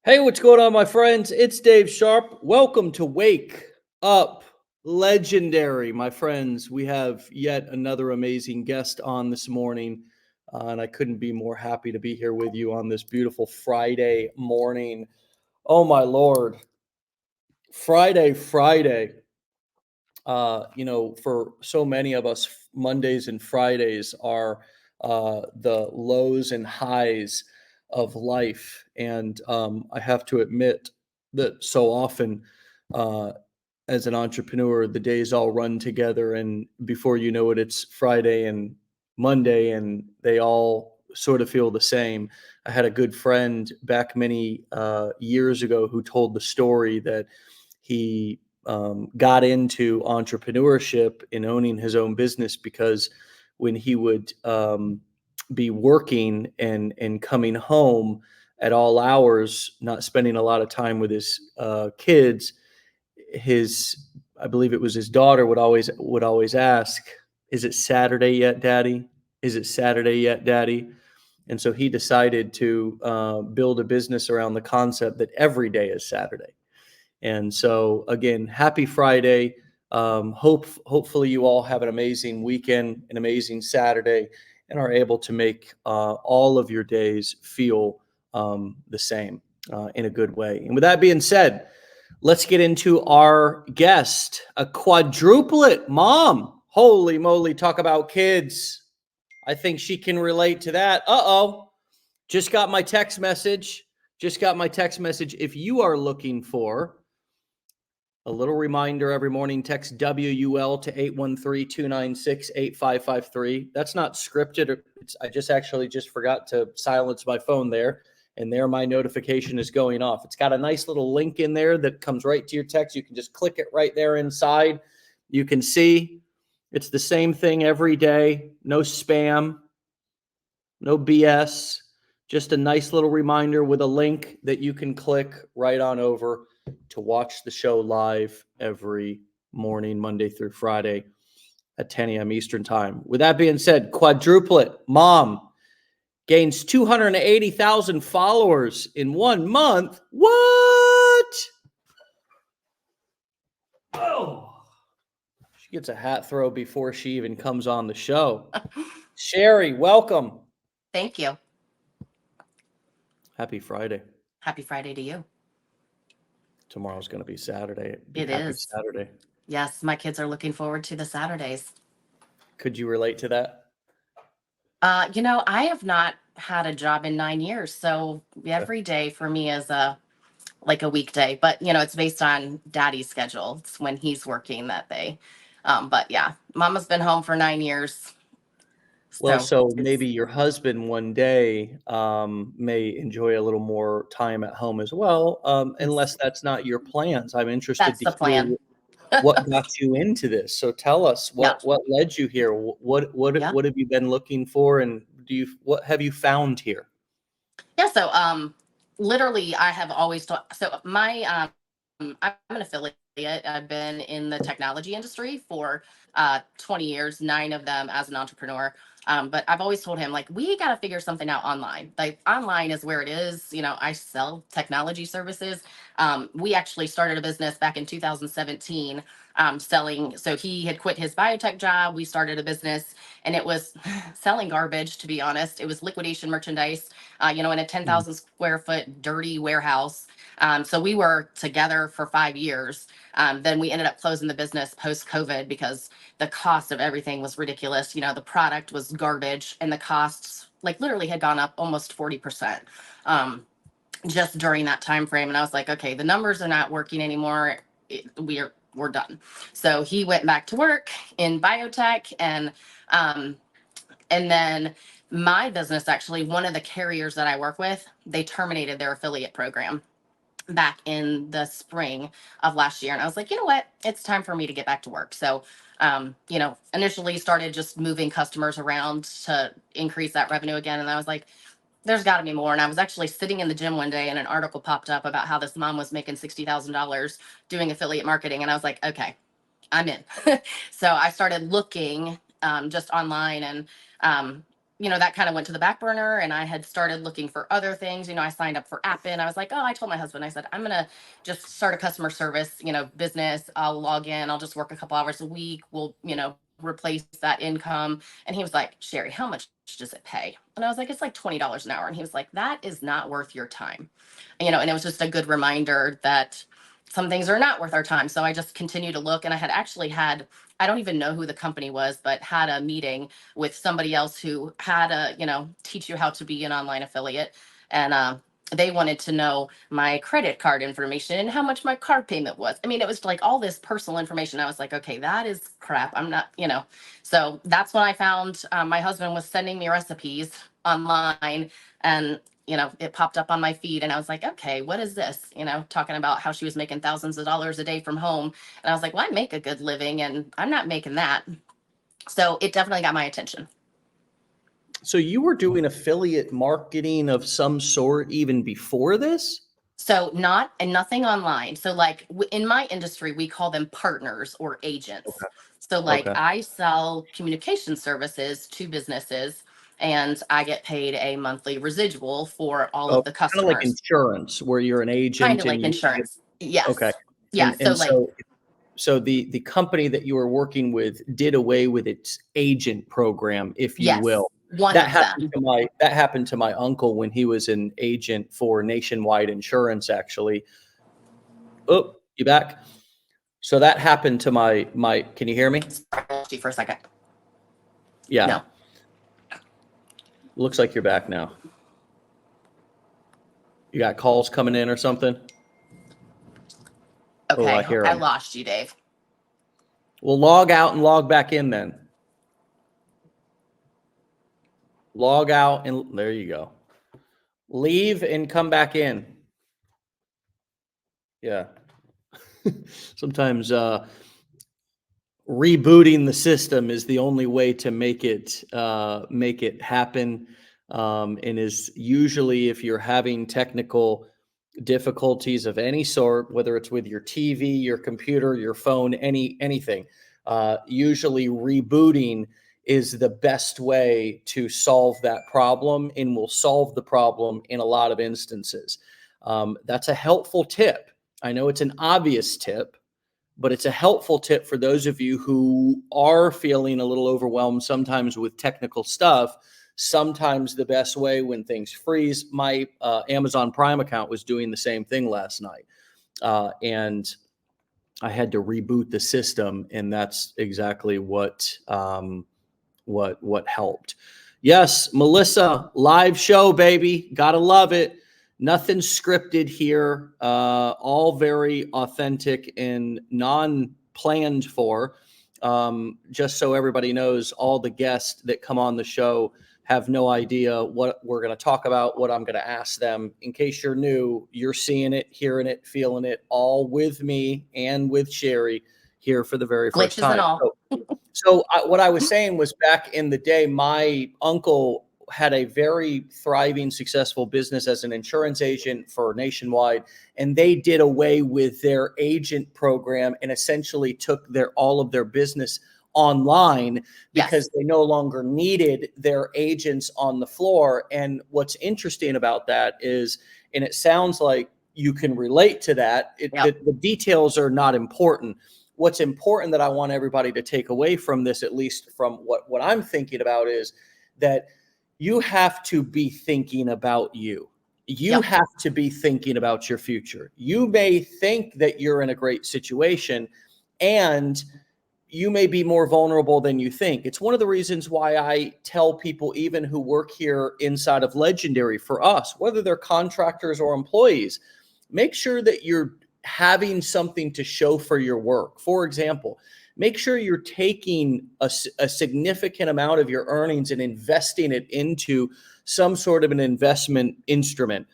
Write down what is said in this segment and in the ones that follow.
Hey, what's going on, my friends? It's Dave Sharpe. Welcome to Wake Up Legendary, my friends. We have yet another amazing guest on this morning, and I couldn't be more happy to be here with you on this beautiful Friday morning. Oh, my Lord. Friday. For so many of us, Mondays and Fridays are the lows and highs of life. And I have to admit that so often, uh, as an entrepreneur, the days all run together. And before you know it, it's Friday and Monday, and they all sort of feel the same. I had a good friend back many years ago who told the story that he got into entrepreneurship and owning his own business because when he would be working and coming home at all hours, not spending a lot of time with his kids, his I believe it was his daughter would always ask, "Is it Saturday yet, Daddy? Is it Saturday yet, Daddy?" And so he decided to build a business around the concept that every day is Saturday. And so again, happy Friday. Hopefully you all have an amazing weekend, an amazing Saturday, and are able to make all of your days feel the same in a good way. And with that being said, let's get into our guest, a quadruplet mom. Holy moly, talk about kids. I think she can relate to that. Uh-oh. Just got my text message. If you are looking for a little reminder every morning, text WUL to 813-296-8553. That's not scripted. I just forgot to silence my phone there. And there my notification is going off. It's got a nice little link in there that comes right to your text. You can just click it right there inside. You can see it's the same thing every day. No spam, no BS. Just a nice little reminder with a link that you can click right on over to watch the show live every morning, Monday through Friday at 10 a.m. Eastern Time. With that being said, Quadruplet mom gains 280,000 followers in 1 month. What? Oh, she gets a hat throw before she even comes on the show. Sherry, welcome. Thank you. Happy Friday. Happy Friday to you. Tomorrow's going to be Saturday. It Happy is. Saturday. Yes, my kids are looking forward to the Saturdays. Could you relate to that? I have not had a job in 9 years, so every day for me is a weekday. But it's based on Daddy's schedule. It's when he's working that day. But yeah, Mama's been home for 9 years, Well, so so it's maybe your husband one day may enjoy a little more time at home as well, unless it's that's not your plans. I'm interested that's to the hear plan. what got you into this. So tell us Yeah, what led you here. yeah, What have you been looking for, and what have you found here? yeah. So literally, I have always taught. So I'm an affiliate. I've been in the technology industry for 20 years, 9 of them as an entrepreneur. But I've always told him, like, we got to figure something out online. Like, online is where it is. I sell technology services. We actually started a business back in 2017 selling. So he had quit his biotech job. We started a business and it was selling garbage, to be honest. It was liquidation merchandise, in a Mm. 10,000 square foot dirty warehouse. So we were together for 5 years. Then we ended up closing the business post COVID because the cost of everything was ridiculous. The product was garbage and the costs like literally had gone up almost 40%. Just during that time frame, and I was like, okay, the numbers are not working anymore. We're done. So he went back to work in biotech, and then my business, actually, one of the carriers that I work with, they terminated their affiliate program back in the spring of last year. And I was like, you know what? It's time for me to get back to work. So, initially started just moving customers around to increase that revenue again. And I was like, there's got to be more. And I was actually sitting in the gym one day and an article popped up about how this mom was making $60,000 doing affiliate marketing. And I was like, okay, I'm in. So I started looking just online, and that kind of went to the back burner, and I had started looking for other things. I signed up for Appen. I was like, oh, I told my husband, I said, I'm going to just start a customer service, business. I'll log in. I'll just work a couple hours a week. We'll, replace that income. And he was like, Sherry, how much does it pay? And I was like, it's like $20 an hour. And he was like, that is not worth your time. And it was just a good reminder that some things are not worth our time. So I just continued to look, and I had actually had, I don't even know who the company was, but had a meeting with somebody else who had teach you how to be an online affiliate. And they wanted to know my credit card information and how much my car payment was. I mean, it was like all this personal information. I was like, okay, that is crap. I'm not, So that's when I found my husband was sending me recipes online, and it popped up on my feed, and I was like, okay, what is this? Talking about how she was making thousands of dollars a day from home. And I was like, well, I make a good living and I'm not making that. So it definitely got my attention. So you were doing affiliate marketing of some sort even before this? So nothing online. So like in my industry, we call them partners or agents. Okay. So like Okay. I sell communication services to businesses, and I get paid a monthly residual for all Oh, of the kind of like customers. insurance where you're an Kind agent of like and you get, insurance. okay. Yes. Yeah. And So and like, so the company that you were working with did away with its agent program, if you yes, will. one of them. That happened to my uncle when he was an agent for Nationwide Insurance, actually. Oh, you back? So that happened to my can you hear me? Sorry, I lost you for a second. Yeah. No. Looks like you're back now. You got calls coming in or something? Oh, Okay. I hear I them. lost you, Dave. Well, log out and log back in then. Log out and there you go. Leave and come back in. Yeah. Sometimes rebooting the system is the only way to make it happen. And is usually, if you're having technical difficulties of any sort, whether it's with your TV, your computer, your phone, anything, usually rebooting is the best way to solve that problem, and will solve the problem in a lot of instances. That's a helpful tip. I know it's an obvious tip, but it's a helpful tip for those of you who are feeling a little overwhelmed sometimes with technical stuff. Sometimes the best way when things freeze, my Amazon Prime account was doing the same thing last night. And I had to reboot the system, and that's exactly what helped. Yes, Melissa, live show, baby. Gotta love it. Nothing scripted here. All very authentic and non-planned for. Just so everybody knows, all the guests that come on the show have no idea what we're going to talk about, what I'm going to ask them. In case you're new, you're seeing it, hearing it, feeling it, all with me and with Sherry here for the very first Glitches and time. all. What I was saying was, back in the day, my uncle had a very thriving, successful business as an insurance agent for Nationwide, and they did away with their agent program and essentially took all of their business online because Yes. they no longer needed their agents on the floor. And what's interesting about that is, and it sounds like you can relate to that, Yep. the details are not important. What's important that I want everybody to take away from this, at least from what I'm thinking about, is that you have to be thinking about you. You Yep. have to be thinking about your future. You may think that you're in a great situation, and you may be more vulnerable than you think. It's one of the reasons why I tell people, even who work here inside of Legendary for us, whether they're contractors or employees, make sure that you're having something to show for your work. For example, make sure you're taking a significant amount of your earnings and investing it into some sort of an investment instrument.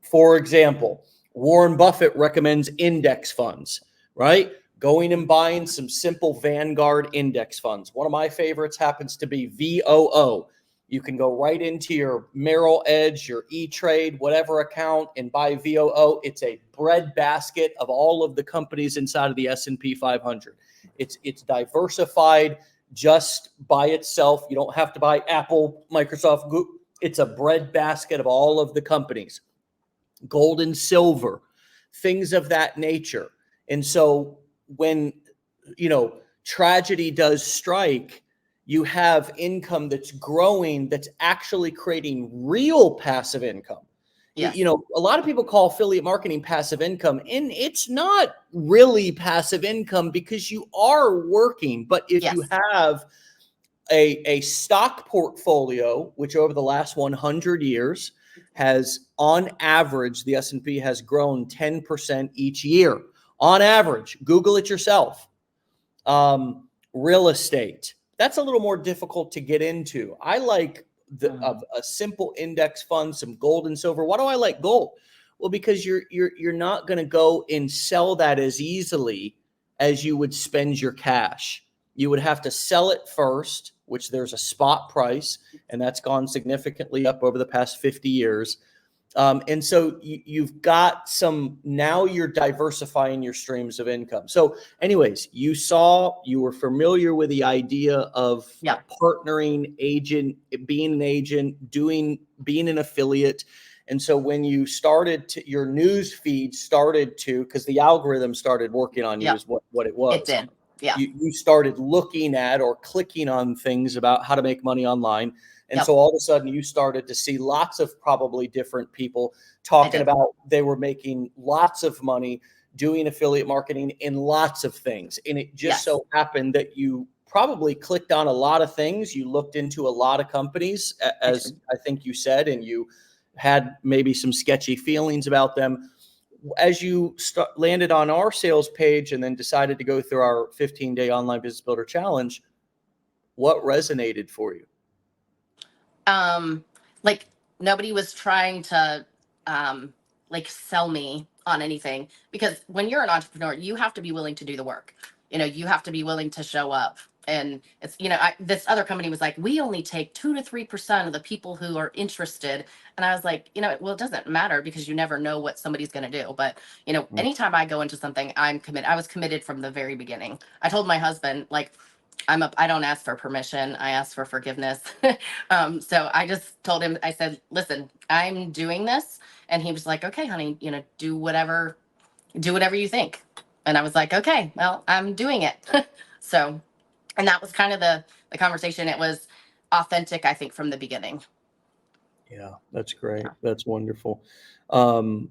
For example, Warren Buffett recommends index funds, right? Going and buying some simple Vanguard index funds. One of my favorites happens to be VOO. You can go right into your Merrill Edge, your E-Trade, whatever account, and buy VOO. It's a breadbasket of all of the companies inside of the S&P 500. It's diversified. just by itself. You don't have to buy Apple, Microsoft, Google. It's a breadbasket of all of the companies, gold and silver, things of that nature. And so when, tragedy does strike, you have income that's growing, that's actually creating real passive income. Yes. A lot of people call affiliate marketing passive income, and it's not really passive income because you are working. But if Yes. you have a stock portfolio, which over the last 100 years has, on average, the S&P has grown 10% each year. On average, Google it yourself. Real estate, that's a little more difficult to get into. I like a simple index fund, some gold and silver. Why do I like gold? Well, because you're not going to go and sell that as easily as you would spend your cash. You would have to sell it first, which there's a spot price, and that's gone significantly up over the past 50 years. And so you've got now you're diversifying your streams of income. So anyways, you were familiar with the idea of partnering, being an agent, being an affiliate. And so when you started your news feed started to, because the algorithm started working on you, is what it was. It did. Yeah. You started looking at or clicking on things about how to make money online. And so all of a sudden you started to see lots of probably different people talking about they were making lots of money doing affiliate marketing in lots of things. And it just so happened that you probably clicked on a lot of things. You looked into a lot of companies, as I think you said, and you had maybe some sketchy feelings about them. As you landed on our sales page and then decided to go through our 15-day online business builder challenge, what resonated for you? Like nobody was trying to sell me on anything, because when you're an entrepreneur, you have to be willing to do the work. You have to be willing to show up. And it's, this other company was like, we only take 2 to 3% of the people who are interested. And I was like, well, it doesn't matter, because you never know what somebody's going to do. But, anytime I go into something, I'm committed. I was committed from the very beginning. I told my husband, like, I don't ask for permission. I ask for forgiveness. So I just told him, I said, listen, I'm doing this. And he was like, okay, honey, do whatever you think. And I was like, okay, well, I'm doing it. So, and that was kind of the conversation. It was authentic, I think, from the beginning. Yeah, that's great. Yeah. That's wonderful. Ian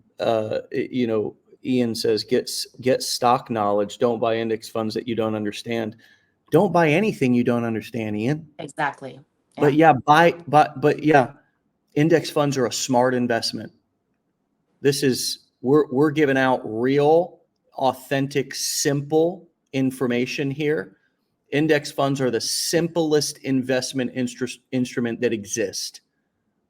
says, get stock knowledge. Don't buy index funds that you don't understand. Don't buy anything you don't understand, Ian. Exactly. But index funds are a smart investment. We're giving out real, authentic, simple information here. Index funds are the simplest investment instrument that exists.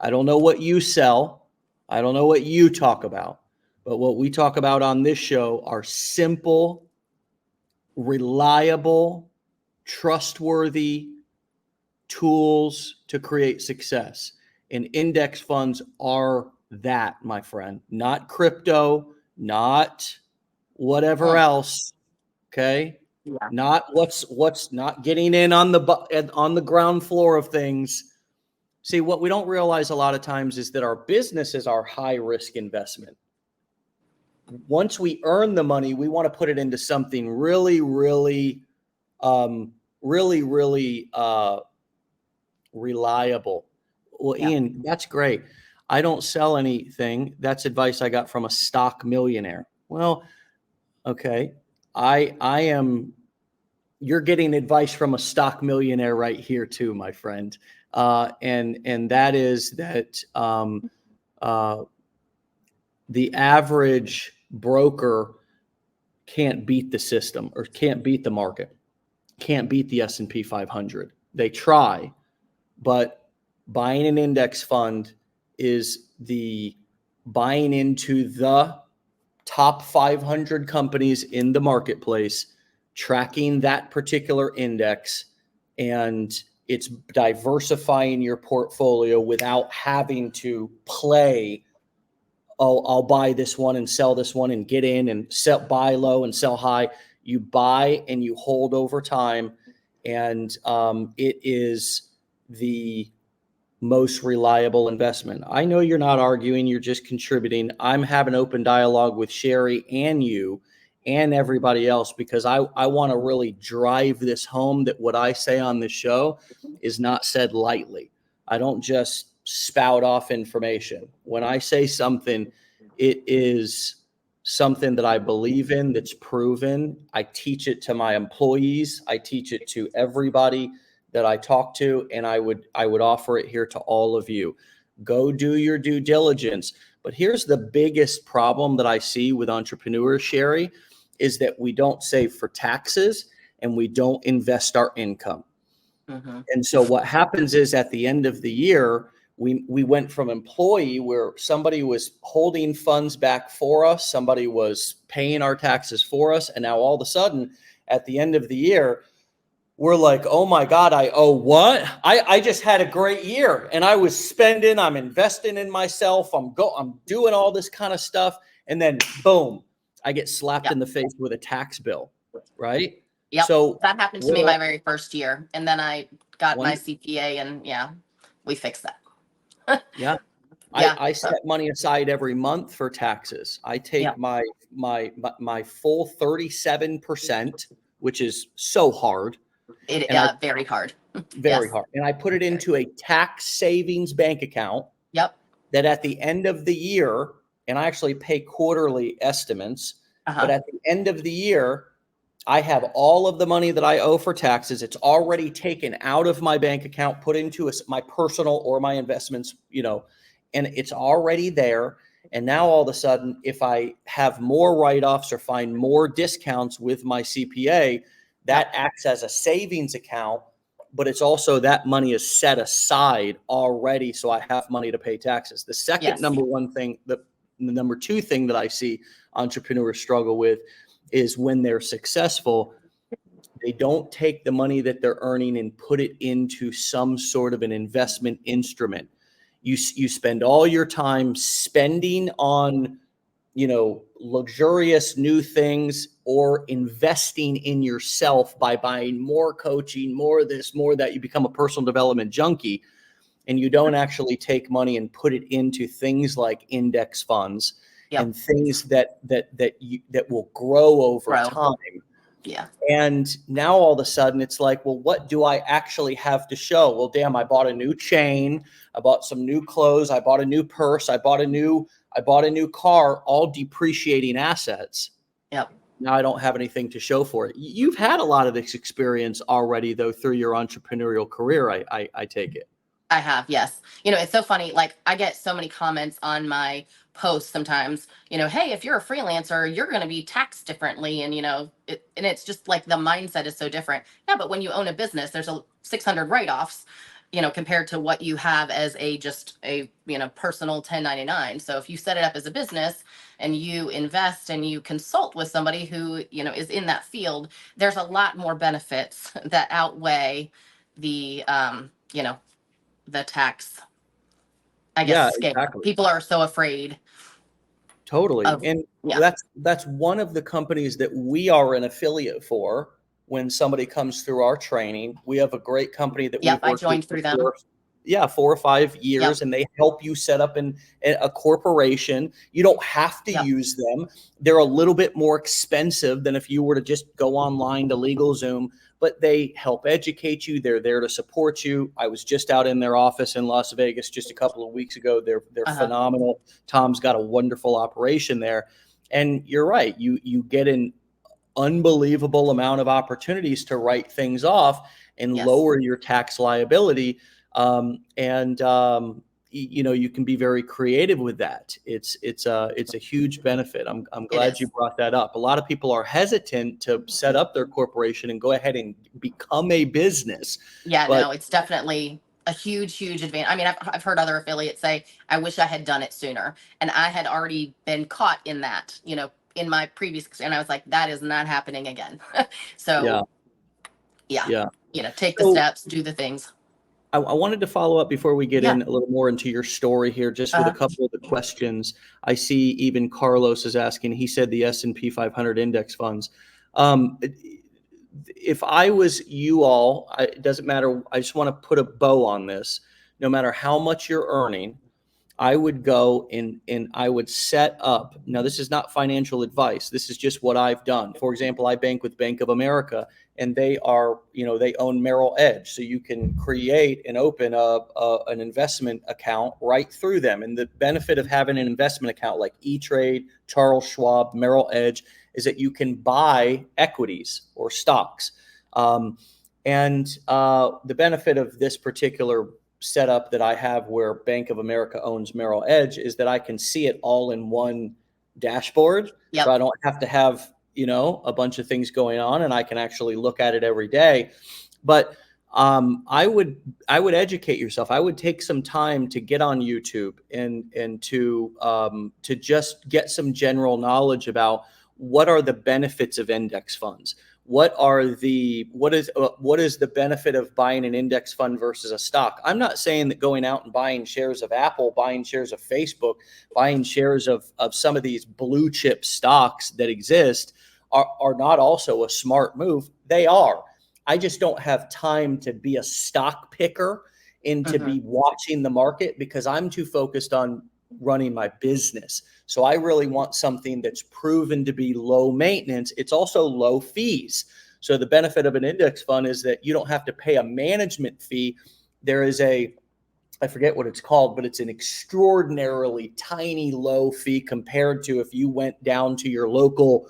I don't know what you sell. I don't know what you talk about, but what we talk about on this show are simple, reliable, trustworthy tools to create success. And index funds are that, my friend, not crypto, not whatever else. Okay. Yeah. Not what's not getting in on the ground floor of things. See, what we don't realize a lot of times is that our business is our high risk investment. Once we earn the money, we want to put it into something really, really, reliable. Well, yeah. Ian, that's great. I don't sell anything. That's advice I got from a stock millionaire. Well, okay. I am, you're getting advice from a stock millionaire right here too, my friend. And that is that the average broker can't beat the system or can't beat the market, can't beat the S&P 500. They try, but buying an index fund is the buying into the top 500 companies in the marketplace, tracking that particular index, and it's diversifying your portfolio without having to play, oh, I'll buy this one and sell this one and get in and buy low and sell high. You buy and you hold over time, and it is the most reliable investment. I know you're not arguing, you're just contributing. I'm having open dialogue with Sherry and you and everybody else because I want to really drive this home that what I say on this show is not said lightly. I don't just spout off information. When I say something, it is something that I believe in, that's proven. I teach it to my employees. I teach it to everybody that I talk to, and I would offer it here to all of you. Go do your due diligence. But here's the biggest problem that I see with entrepreneurs, Sherry, is that we don't save for taxes and we don't invest our income. Mm-hmm. And so what happens is at the end of the year, we went from employee where somebody was holding funds back for us, somebody was paying our taxes for us, and now all of a sudden at the end of the year, we're like, oh my God, I owe what? I just had a great year and I was spending, I'm investing in myself, I'm doing all this kind of stuff. And then boom, I get slapped in the face with a tax bill, right? Yep. So that happened to me my very first year. And then I got my CPA and we fixed that. Yeah. I set money aside every month for taxes. I take my full 37%, which is so hard. Very hard. Very hard. And I put it into a tax savings bank account. Yep. That at the end of the year, and I actually pay quarterly estimates, but at the end of the year, I have all of the money that I owe for taxes. It's already taken out of my bank account, put into my personal or my investments, and it's already there. And now all of a sudden, if I have more write-offs or find more discounts with my CPA, that acts as a savings account, but it's also that money is set aside already. So I have money to pay taxes. The second the number two thing that I see entrepreneurs struggle with is when they're successful, they don't take the money that they're earning and put it into some sort of an investment instrument. You spend all your time spending on luxurious new things or investing in yourself by buying more coaching, more this, more that. You become a personal development junkie, and you don't actually take money and put it into things like index funds and things that will grow over time. Yeah. And now all of a sudden it's like, well, what do I actually have to show? Well, damn, I bought a new chain, I bought some new clothes, I bought a new purse, I bought a new car, all depreciating assets. Yep. Now I don't have anything to show for it. You've had a lot of this experience already, though, through your entrepreneurial career, I take it. I have, yes. It's so funny. Like, I get so many comments on my posts sometimes, hey, if you're a freelancer, you're going to be taxed differently. And, and it's just like the mindset is so different. Yeah, but when you own a business, there's 600 write-offs, compared to what you have as just a personal 1099. So if you set it up as a business and you invest and you consult with somebody who, is in that field, there's a lot more benefits that outweigh the, the tax, scale. Exactly. People are so afraid. Totally. That's one of the companies that we are an affiliate for. When somebody comes through our training, we have a great company that we've worked joined through them. 4 or 5 years, and they help you set up a corporation. You don't have to use them. They're a little bit more expensive than if you were to just go online to LegalZoom, but they help educate you. They're there to support you. I was just out in their office in Las Vegas just a couple of weeks ago. They're phenomenal. Tom's got a wonderful operation there. And you're right. You get an unbelievable amount of opportunities to write things off and lower your tax liability. You can be very creative with that. It's a huge benefit. I'm glad you brought that up. A lot of people are hesitant to set up their corporation and go ahead and become a business. No, it's definitely a huge advantage. I mean, I've heard other affiliates say, I wish I had done it sooner. And I had already been caught in that, in my previous, and I was like, that is not happening again. So take the steps, do the things. I wanted to follow up before we get in a little more into your story here, just with a couple of the questions. I see even Carlos is asking, he said the S&P 500 index funds. if I was you all, it doesn't matter. I just want to put a bow on this. No matter how much you're earning, I would go and I would set up. Now, this is not financial advice. This is just what I've done. For example, I bank with Bank of America, and they are, they own Merrill Edge, so you can create and open an investment account right through them. And the benefit of having an investment account like E-Trade, Charles Schwab, Merrill Edge is that you can buy equities or stocks. And the benefit of this particular setup that I have where Bank of America owns Merrill Edge is that I can see it all in one dashboard. Yep. So I don't have to have, a bunch of things going on, and I can actually look at it every day. But I would educate yourself. I would take some time to get on YouTube and to just get some general knowledge about what are the benefits of index funds. What is the benefit of buying an index fund versus a stock? I'm not saying that going out and buying shares of Apple, buying shares of Facebook, buying shares of some of these blue chip stocks that exist are not also a smart move. They are. I just don't have time to be a stock picker and to be watching the market because I'm too focused on running my business. So I really want something that's proven to be low maintenance. It's also low fees. So the benefit of an index fund is that you don't have to pay a management fee. There is I forget what it's called, but it's an extraordinarily tiny low fee compared to if you went down to your local,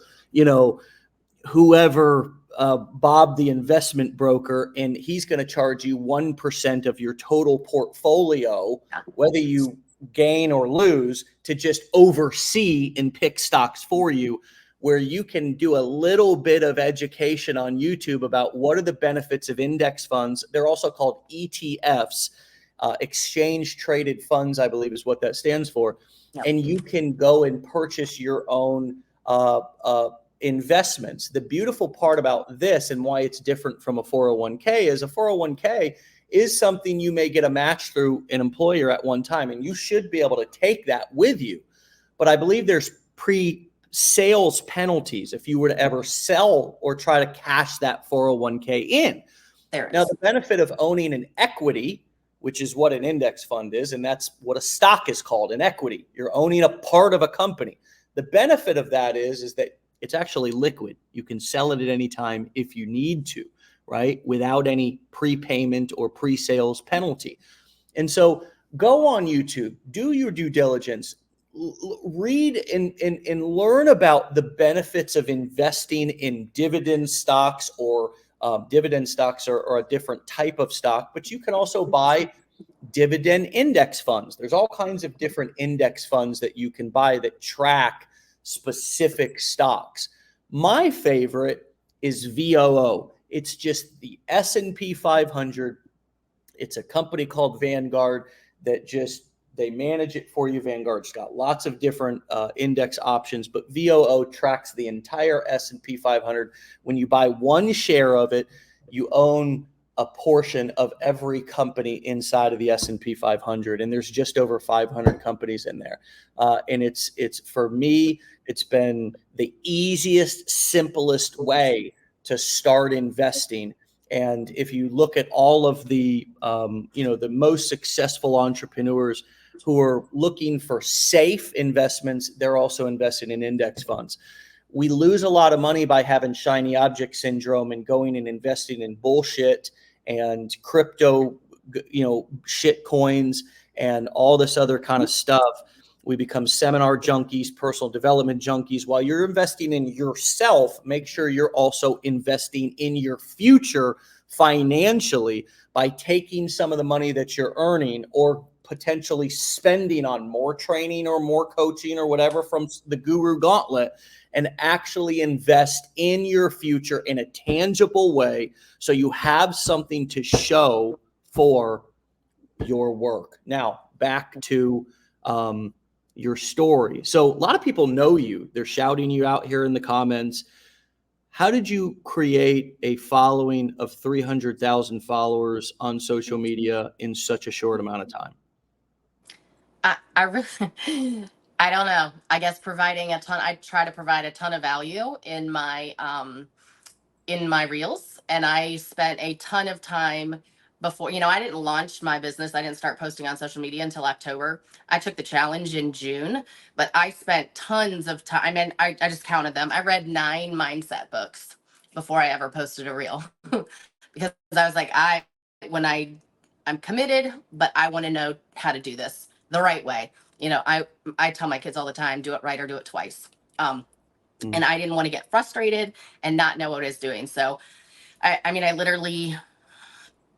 whoever, Bob, the investment broker, and he's going to charge you 1% of your total portfolio, whether you gain or lose, to just oversee and pick stocks for you, where you can do a little bit of education on YouTube about what are the benefits of index funds. They're also called ETFs, exchange traded funds, I believe is what that stands for. Yep. And you can go and purchase your own investments. The beautiful part about this and why it's different from a 401k is a 401k is something you may get a match through an employer at one time, and you should be able to take that with you. But I believe there's pre-sales penalties if you were to ever sell or try to cash that 401k in. Now, the benefit of owning an equity, which is what an index fund is, and that's what a stock is called, an equity. You're owning a part of a company. The benefit of that is that it's actually liquid. You can sell it at any time if you need to, right? Without any prepayment or pre-sales penalty. And so go on YouTube, do your due diligence, read and learn about the benefits of investing in dividend stocks or dividend stocks are a different type of stock, but you can also buy dividend index funds. There's all kinds of different index funds that you can buy that track specific stocks. My favorite is VOO. It's just the S&P 500. It's a company called Vanguard that they manage it for you. Vanguard's got lots of different index options, but VOO tracks the entire S&P 500. When you buy one share of it, you own a portion of every company inside of the S&P 500, and there's just over 500 companies in there. And it's for me, it's been the easiest, simplest way to start investing. And if you look at all of the the most successful entrepreneurs who are looking for safe investments, they're also investing in index funds. We lose a lot of money by having shiny object syndrome and going and investing in bullshit and crypto, shit coins and all this other kind of stuff. We become seminar junkies, personal development junkies. While you're investing in yourself, make sure you're also investing in your future financially by taking some of the money that you're earning or potentially spending on more training or more coaching or whatever from the Guru Gauntlet, and actually invest in your future in a tangible way so you have something to show for your work. Now, back to your story. So a lot of people know you. They're shouting you out here in the comments. How did you create a following of 300,000 followers on social media in such a short amount of time? I really, I don't know. I guess I try to provide a ton of value in my in my reels, and I spent a ton of time before, I didn't launch my business. I didn't start posting on social media until October. I took the challenge in June, but I spent tons of time, and I just counted them. I read 9 mindset books before I ever posted a reel because I was like, when I'm committed, but I want to know how to do this the right way. I tell my kids all the time, do it right or do it twice. Mm. And I didn't want to get frustrated and not know what I was doing. So I mean,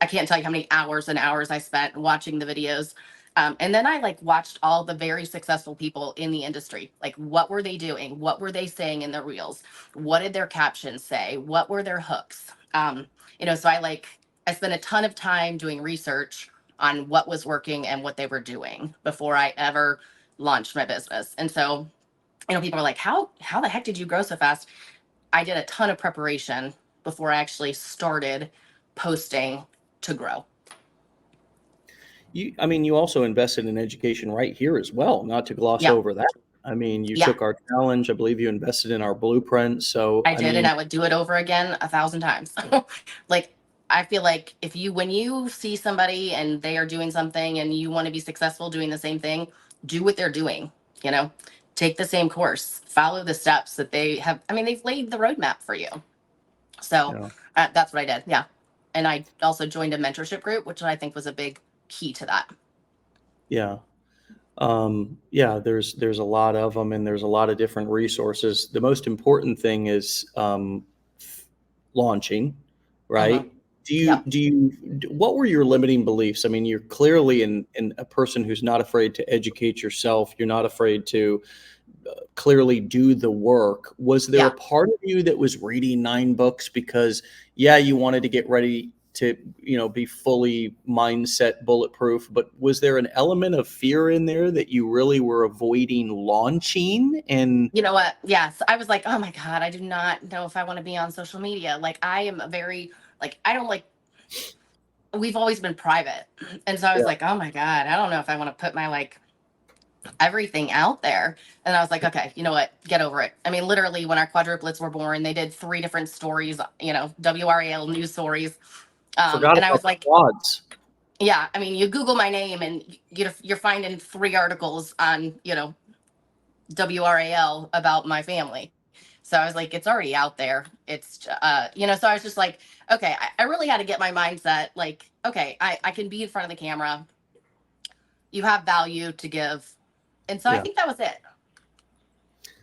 I can't tell you how many hours and hours I spent watching the videos. And then I like watched all the very successful people in the industry. Like, what were they doing? What were they saying in their reels? What did their captions say? What were their hooks? So I spent a ton of time doing research on what was working and what they were doing before I ever launched my business. And so, people are like, how the heck did you grow so fast? I did a ton of preparation before I actually started posting to grow. I mean, you also invested in education right here as well, not to gloss Yeah. over that. I mean, you Yeah, took our challenge. I believe you invested in our blueprint. So, I I did, and mean, I would do it over again 1,000 times. Like, I feel like when you see somebody and they are doing something and you want to be successful doing the same thing, do what they're doing, you know, take the same course, follow the steps that they have. I mean, they've laid the roadmap for you. So yeah, that's what I did. Yeah. And I also joined a mentorship group, which I think was a big key to that. yeah. Yeah, there's a lot of them, and there's a lot of different resources. The most important thing is launching, Hmm. right? Yep. What were your limiting beliefs? I mean, you're clearly in a person who's not afraid to educate yourself. You're not afraid to clearly do the work. Was there a Yeah. part of you that was reading 9 books because, yeah, you wanted to get ready to, be fully mindset bulletproof, but was there an element of fear in there that you really were avoiding launching? And You know what? Yes. I was like, oh my God, I do not know if I want to be on social media. Like, I am a very, like, I don't like, we've always been private. And so I was yeah, like, oh my God, I don't know if I want to put my like everything out there. And I was like, okay, you know what? Get over it. I mean, literally, when our quadruplets were born, they did 3 different stories, WRAL news stories. forgot And I about was the like, quads. yeah, I mean, you Google my name and you're finding 3 articles on, WRAL about my family. So I was like, it's already out there. So I was just like, okay, I really had to get my mindset like, okay, I can be in front of the camera. You have value to give. And so I Yeah. think that was it.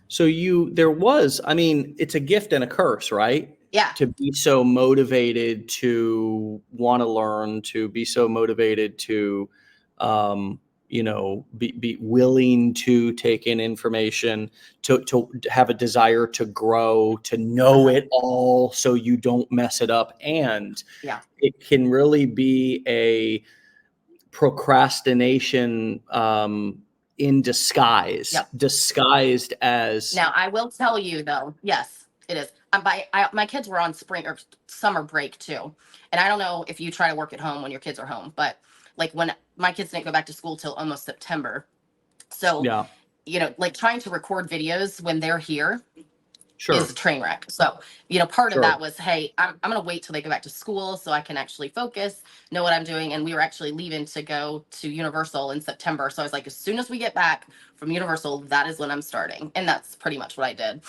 So there was, I mean, it's a gift and a curse, right? Yeah. To be so motivated to want to learn, to be so motivated to, be willing to take in information, to have a desire to grow, to know Uh-huh. it all so you don't mess it up. And Yeah. it can really be a procrastination in disguise, Yep. disguised as Now I will tell you though, yes, it is. My kids were on spring or summer break too, and I don't know if you try to work at home when your kids are home, but like when my kids didn't go back to school till almost September, so yeah, like trying to record videos when they're here is a sure, train wreck. So, part of sure. that was, hey, I'm going to wait till they go back to school so I can actually focus, know what I'm doing. And we were actually leaving to go to Universal in September. So I was like, as soon as we get back from Universal, that is when I'm starting. And that's pretty much what I did.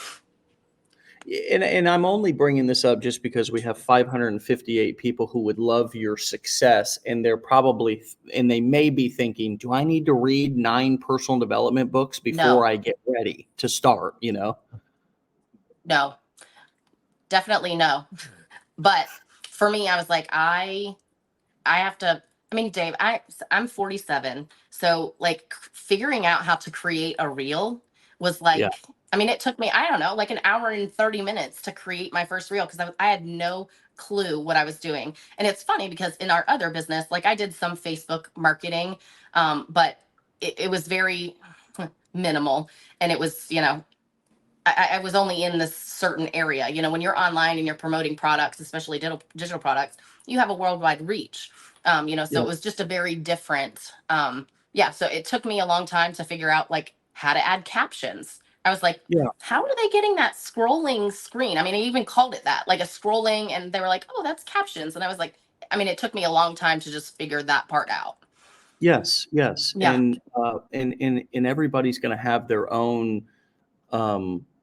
And I'm only bringing this up just because we have 558 people who would love your success, and they may be thinking, do I need to read 9 personal development books before No, I get ready to start? no, definitely no. But for me, I was like, I have to. I mean, Dave, I'm 47, so like figuring out how to create a reel was Yeah, like. I mean, it took me, I don't know, like an hour and 30 minutes to create my first reel because I had no clue what I was doing. And it's funny because in our other business, like I did some Facebook marketing, but it was very minimal, and it was, I was only in this certain area. When you're online and you're promoting products, especially digital products, you have a worldwide reach. So yeah, it was just a very different. Yeah. So it took me a long time to figure out like how to add captions. I was like, Yeah. how are they getting that scrolling screen? I mean, I even called it that, like a scrolling, and they were like, oh, that's captions. And I was like, I mean, it took me a long time to just figure that part out. Yes, yes, Yeah. and everybody's gonna have their own,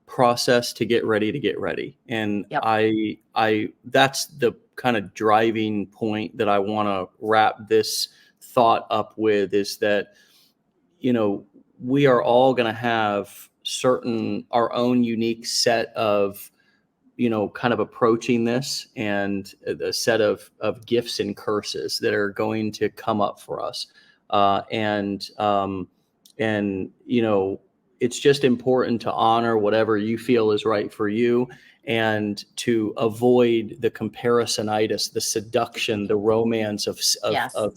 process to get ready, and Yep. I that's the kinda driving point that I wanna wrap this thought up with, is that, you know, we are all gonna have certain our own unique set of, kind of approaching this, and a set of gifts and curses that are going to come up for us. And it's just important to honor whatever you feel is right for you, and to avoid the comparisonitis, the seduction, the romance Yes. of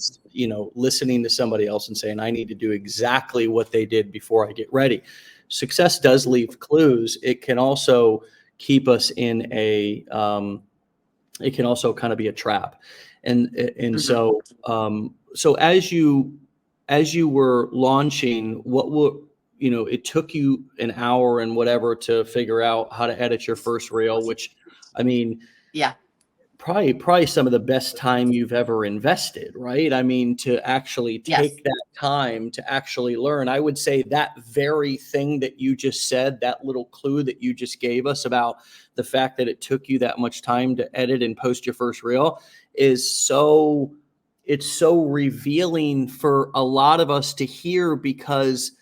listening to somebody else and saying, I need to do exactly what they did before I get ready. Success does leave clues. It can also keep us in it can also kind of be a trap. And Hmm. so as you were launching, what were, it took you an hour and whatever to figure out how to edit your first reel, which, I mean, Yeah. probably some of the best time you've ever invested, right? I mean, to actually Yes. take that time to actually learn. I would say that very thing that you just said, that little clue that you just gave us about the fact that it took you that much time to edit and post your first reel, is so it's so revealing for a lot of us to hear, because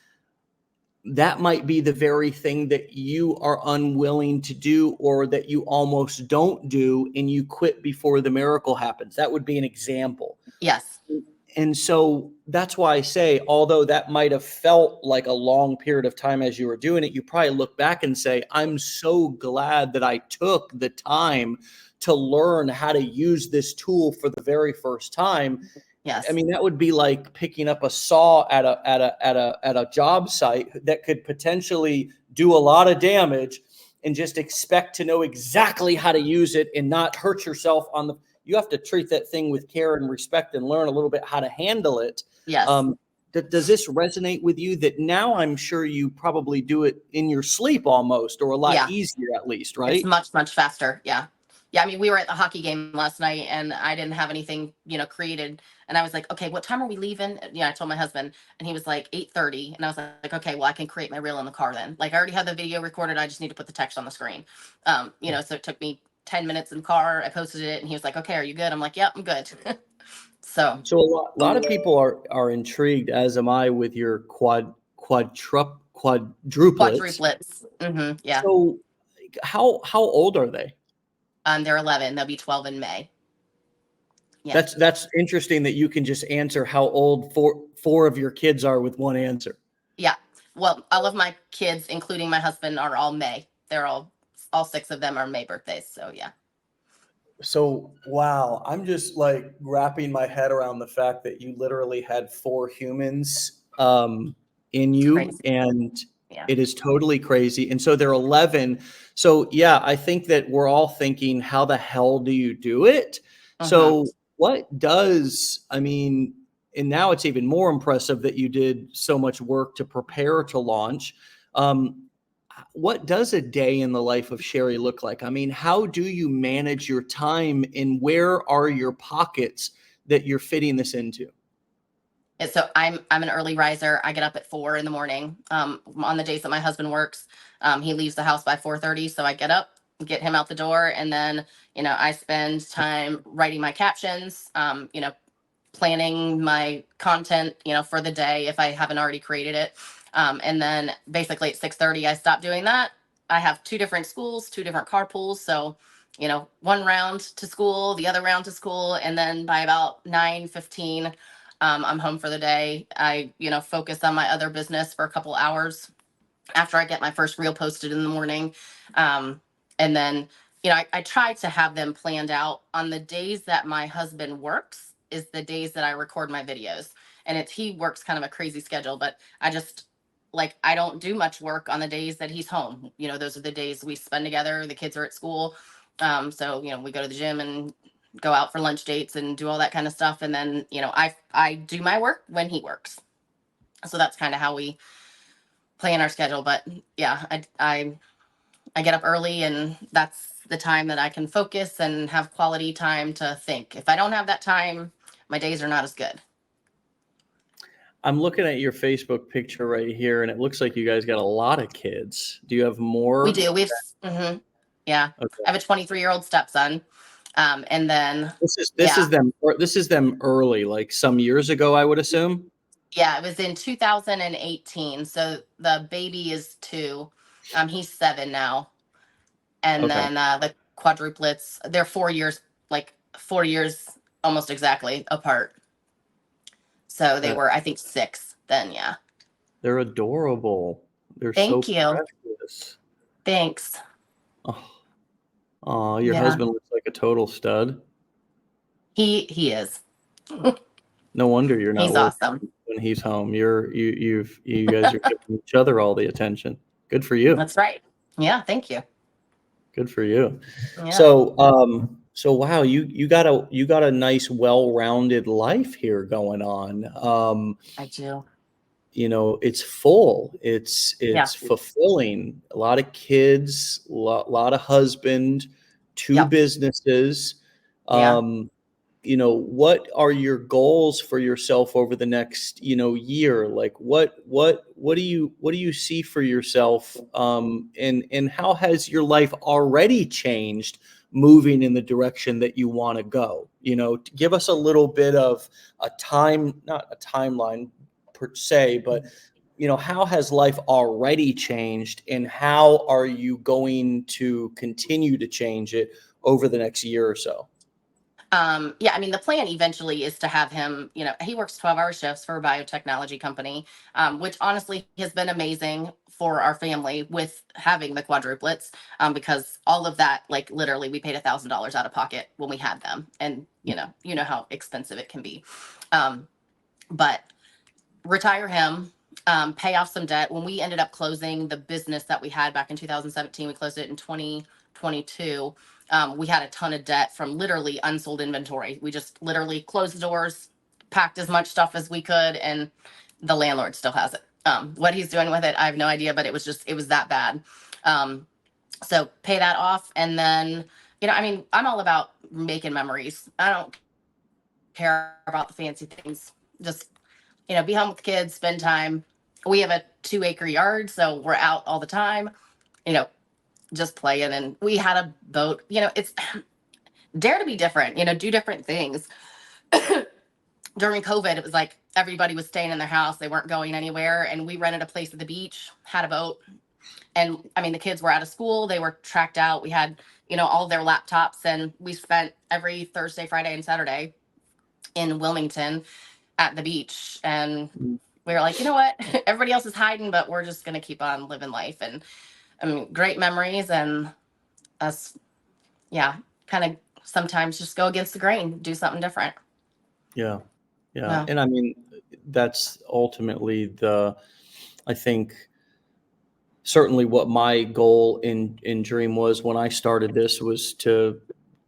that might be the very thing that you are unwilling to do, or that you almost don't do, and you quit before the miracle happens. That would be an example. Yes. And so that's why I say, although that might have felt like a long period of time as you were doing it, you probably look back and say, I'm so glad that I took the time to learn how to use this tool for the very first time. I Yes. mean, that would be like picking up a saw at a job site that could potentially do a lot of damage, and just expect to know exactly how to use it and not hurt yourself on the. You have to treat that thing with care and respect, and learn a little bit how to handle it. Yes. Um, does this resonate with you? That now I'm sure you probably do it in your sleep almost, or a lot Yeah. easier at least, It's right? much, much faster. Yeah. Yeah. I mean, we were at the hockey game last night and I didn't have anything, created. And I was like, okay, what time are we leaving? Yeah, I told my husband, and he was like 8:30. And I was like, okay, well, I can create my reel in the car then. Like I already have the video recorded. I just need to put the text on the screen. So it took me 10 minutes in the car. I posted it and he was like, okay, are you good? I'm like, yep, I'm good. So So a lot of people are intrigued, as am I, with your quadruplets. quadruplets. Yeah. So how old are they? They're 11. They'll be 12 in May. Yeah. That's interesting that you can just answer how old four of your kids are with one answer. Yeah. Well, all of my kids, including my husband, are all May. They're all six of them are May birthdays. So yeah. So, wow, I'm just like wrapping my head around the fact that you literally had four humans in It's you, crazy. and Yeah. it is totally crazy. And so they're 11. So, yeah, I think that we're all thinking, how the hell do you do it? Uh-huh. So, I mean, and now it's even more impressive that you did so much work to prepare to launch. What does a day in the life of Sherry look like? I mean, how do you manage your time, and where are your pockets that you're fitting this into? And so I'm an early riser. I get up at 4 in the morning. On the days that my husband works, he leaves the house by 4:30. So I get up, get him out the door, and then I spend time writing my captions. Planning my content, for the day if I haven't already created it. And then basically at 6:30, I stop doing that. I have two different schools, two different carpools. So, one round to school, the other round to school. And then by about 9:15, I'm home for the day. I, focus on my other business for a couple hours after I get my first reel posted in the morning. And then, I try to have them planned out on the days that my husband works is the days that I record my videos. And he works kind of a crazy schedule, but I just I don't do much work on the days that he's home. Those are the days we spend together. The kids are at school. So, we go to the gym and go out for lunch dates and do all that kind of stuff. And then, I do my work when he works. So that's kind of how plan our schedule. But yeah, I get up early, and that's the time that I can focus and have quality time to think. If I don't have that time, my days are not as good. I'm looking at your Facebook picture right here, and it looks like you guys got a lot of kids. Do you have We more? do. Yeah. Okay. I have a 23-year-old stepson. And then, This yeah, is them. This is them early, like some years ago, I would assume. yeah, it was in 2018. So the baby is 2. He's 7 now. And Okay. then the quadruplets, they're 4 years, like 4 years almost exactly apart. So they That were, I think, 6 then. Yeah. they're adorable. They're so Thank you. precious. Thanks. Oh, oh, your Yeah. husband looks like a total stud. He is. No wonder you're not He's working awesome. when he's home. You guys are giving each other all the attention. Good for you. That's right. Yeah. Thank you. Good for you. Yeah. So wow, you got a nice, well-rounded life here going on. I do. It's full. Yeah. It's fulfilling. A lot of kids, lot of husband, 2 Yep. businesses. Yeah. Um, what are your goals for yourself over the next, year? Like what do you see for yourself? And how has your life already changed moving in the direction that you want to go? Give us a little bit of not a timeline per se, but how has life already changed, and how are you going to continue to change it over the next year or so? Yeah, I mean, the plan eventually is to have him, he works 12-hour shifts for a biotechnology company, which honestly has been amazing for our family with having the quadruplets, because all of that, like literally, we paid $1,000 out of pocket when we had them. And, you know how expensive it can be. Um, but retire him, pay off some debt. When we ended up closing the business that we had back in 2017, we closed it in 2022. We had a ton of debt from literally unsold inventory. We just literally closed the doors, packed as much stuff as we could, and the landlord still has it. What he's doing with it, I have no idea, but it was that bad. So pay that off. And then, I mean, I'm all about making memories. I don't care about the fancy things. Just, be home with the kids, spend time. We have a 2-acre yard, so we're out all the time, you know, just playing. And we had a boat. It's dare to be different, do different things. During COVID, it was like everybody was staying in their house. They weren't going anywhere. And we rented a place at the beach, had a boat. And I mean, the kids were out of school. They were tracked out. We had, all their laptops. And we spent every Thursday, Friday, and Saturday in Wilmington at the beach. And we were like, you know what? Everybody else is hiding, but we're just going to keep on living life. And I mean, great memories. And us, yeah, kind of sometimes just go against the grain, do something different. Yeah. Yeah. Yeah. And I mean, that's ultimately I think certainly what my goal in Dream was when I started this was to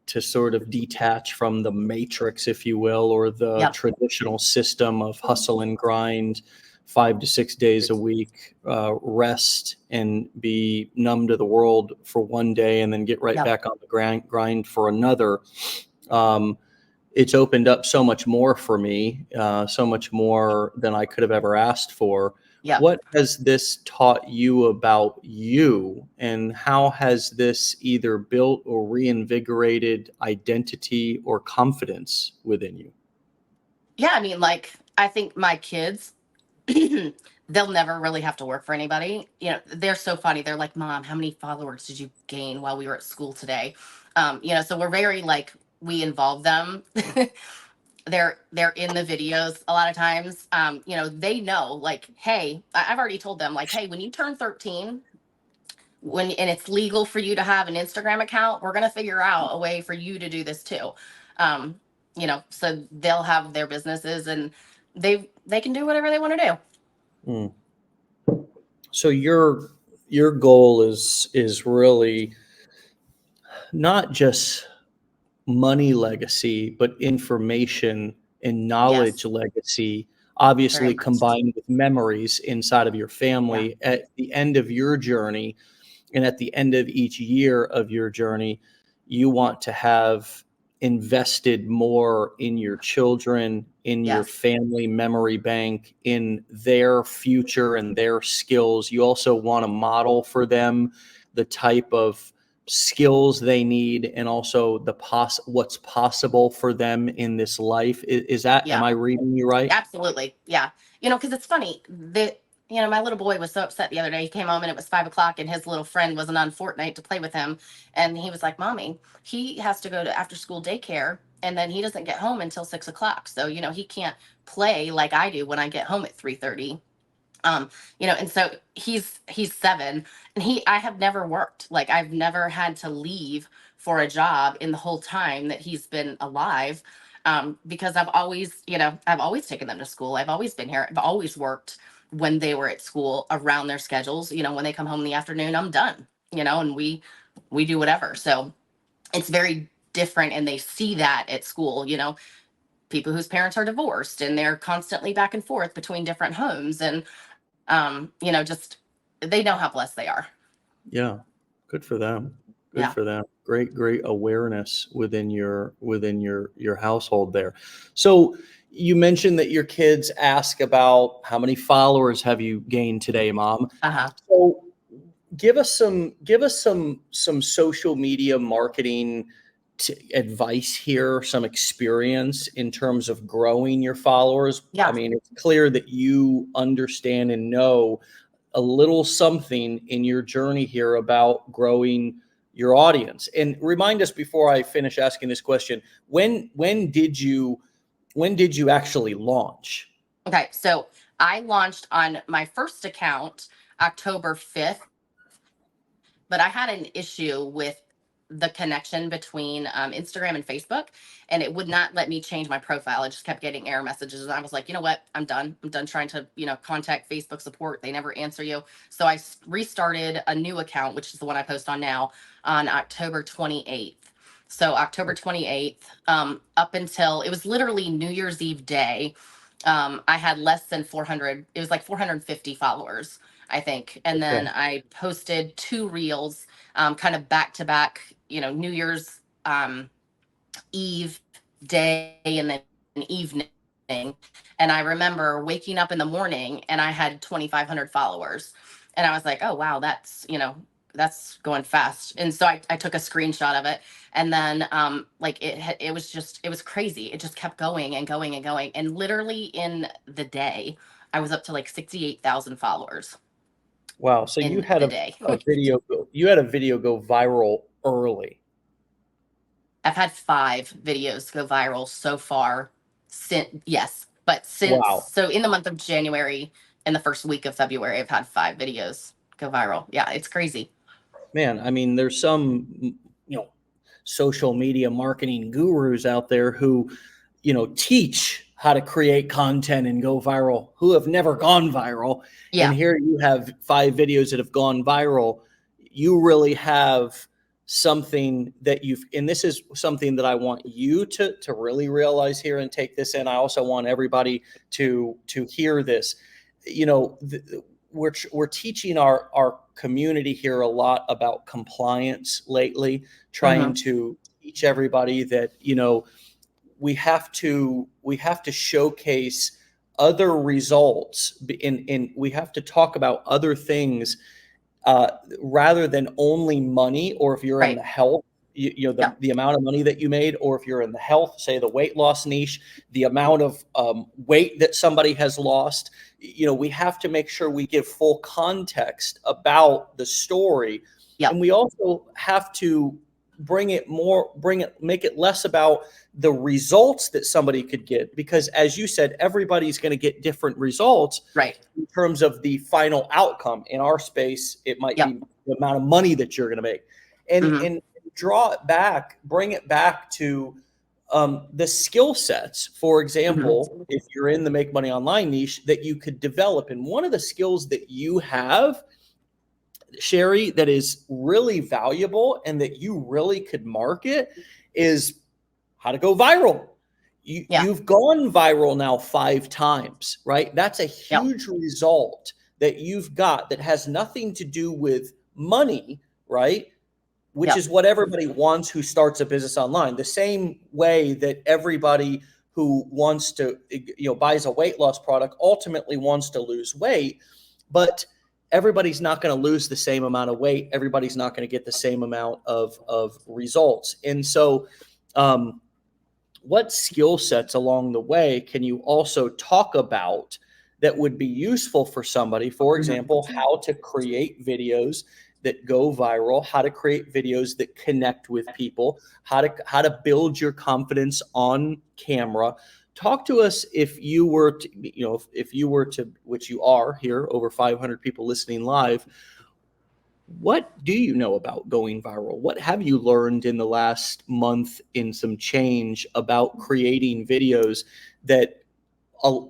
sort of detach from the matrix, if you will, or the Yep. traditional system of hustle and grind 5 to 6 days a week, rest and be numb to the world for one day and then get right Yep. back on the grind for another. Um, it's opened up so much more for me, so much more than I could have ever asked for. Yep. What has this taught you about you, and how has this either built or reinvigorated identity or confidence within you? Yeah. I mean, like, I think my kids, they'll never really have to work for anybody. They're so funny. They're like, Mom, how many followers did you gain while we were at school today? So we're very like, we involve them. They're in the videos a lot of times. They know, like, hey, I've already told them, like, hey, when you turn 13, and it's legal for you to have an Instagram account, we're gonna figure out a way for you to do this too. So they'll have their businesses, and they can do whatever they want to do. Mm. So your goal is really not just money legacy, but information and Yes. knowledge legacy very obviously much. combined with memories inside of your Yeah. family. At the end of your journey, and at the end of each year of your journey, you want to have invested more in your children, in your Yes. family memory bank, in their future and their skills. You also want to model for them the type of skills they need, and also what's possible for them in this life. Is that, am Yeah. I reading you right? Absolutely. Yeah. Because it's funny that, my little boy was so upset the other day. He came home and it was 5 o'clock and his little friend wasn't on Fortnite to play with him. And he was like, Mommy, he has to go to after school daycare and then he doesn't get home until 6 o'clock. So, he can't play like I do when I get home at 3:30. And so he's 7, and I have never worked. Like, I've never had to leave for a job in the whole time that he's been alive. Because I've always taken them to school. I've always been here. I've always worked when they were at school around their schedules. When they come home in the afternoon, I'm done, and we do whatever. So it's very different, and they see that at school, people whose parents are divorced and they're constantly back and forth between different homes. And just they know how blessed they are. Yeah, good for them. Good Yeah. for them. Great, great awareness within your household there. So you mentioned that your kids ask about how many followers have you gained today, Mom. Uh-huh. So give us some social media marketing advice here, some experience in terms of growing your followers. I Yeah. mean, it's clear that you understand and know a little something in your journey here about growing your audience. And remind us, before I finish asking this question, when did you actually launch? Okay. So I launched on my first account October 5th, but I had an issue with the connection between Instagram and Facebook, and it would not let me change my profile. I just kept getting error messages, and I was like, you know what? I'm done. I'm done trying to, contact Facebook support. They never answer you. So I restarted a new account, which is the one I post on now, on October 28th. So October 28th, up until it was literally New Year's Eve day, I had less than 400. It was like 450 followers, I think. And then Okay. I posted 2 reels, kind of back to back, New Year's Eve day and then evening. And I remember waking up in the morning and I had 2,500 followers. And I was like, oh, wow, that's going fast. And so I took a screenshot of it. And then like it was crazy. It just kept going and going and going. And literally in the day, I was up to like 68,000 followers Wow. So you in had the a, day. a video go, you had a video go viral early. I've had 5 videos go viral so far since, yes, but since, Wow. so in the month of January and the first week of February, I've had 5 videos go viral. Yeah, it's crazy. Man, I mean, there's some, social media marketing gurus out there who, teach how to create content and go viral, who have never gone viral. And Yeah. here you have 5 videos that have gone viral. You really have something that and this is something that I want you to really realize here and take this in. I also want everybody to hear this. We're teaching our community here a lot about compliance lately, trying Hmm. to teach everybody that we have to showcase other results, and we have to talk about other things, rather than only money. Or if you're in Right. the health, Yeah. the amount of money that you made, or if you're in the health, say the weight loss niche, the amount of weight that somebody has lost. We have to make sure we give full context about the story. Yep. And we also have to make it less about the results that somebody could get, because as you said, everybody's going to get different results Right. in terms of the final outcome. In our space, it might Yep. be the amount of money that you're going to make, and Hmm. and bring it back to the skill sets. For Hmm. example, if you're in the make money online niche, that you could develop, and one of the skills that you have, Sherry, that is really valuable and that you really could market is how to go viral. Yeah. You've gone viral now 5 times, right? That's a Yep. huge result that you've got that has nothing to do with money, right? Which Yep. is what everybody wants who starts a business online. The same way that everybody who wants to, buys a weight loss product ultimately wants to lose weight, but everybody's not going to lose the same amount of weight. Everybody's not going to get the same amount of results. And so, what skill sets along the way can you also talk about that would be useful for somebody? For example, how to create videos that go viral, how to create videos that connect with people, how to build your confidence on camera. Talk to us if you were to, if you were to, which you are here, over 500 people listening live. What do you know about going viral? What have you learned in the last month in some change about creating videos that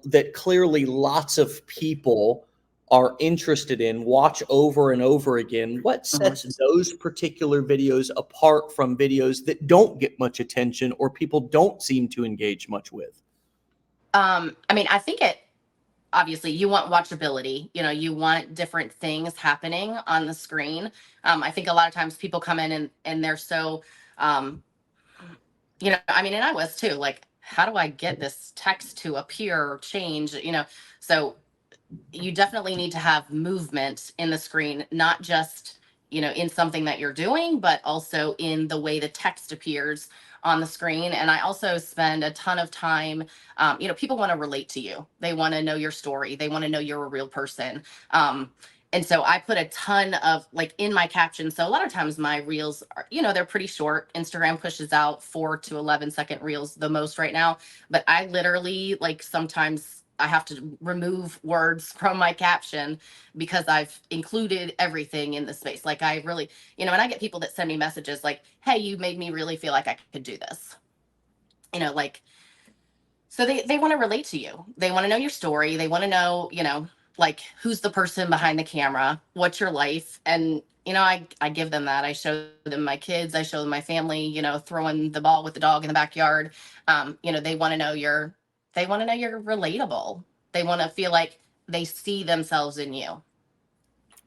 that clearly lots of people are interested in, watch over and over again? What Mhm. sets those particular videos apart from videos that don't get much attention or people don't seem to engage much with? I mean, I think it obviously you want watchability. You want different things happening on the screen. I think a lot of times people come in and they're so, um, I mean, and I was too. Like, how do I get this text to appear or change? So you definitely need to have movement in the screen, not just in something that you're doing, but also in the way the text appears on the screen. And I also spend a ton of time, people want to relate to you, they want to know your story, they want to know you're a real person. And so I put a ton of like in my captions. So a lot of times my reels are, they're pretty short. Instagram pushes out 4 to 11 second reels the most right now, but I literally, like, sometimes I have to remove words from my caption because I've included everything in the space. Like, I really, and I get people that send me messages like, "Hey, you made me really feel like I could do this." Like, so they want to relate to you. They want to know your story. They want to know, like, who's the person behind the camera, what's your life. And I give them that. I show them my kids, I show them my family, throwing the ball with the dog in the backyard. They want to know you're relatable. They want to feel like they see themselves in you.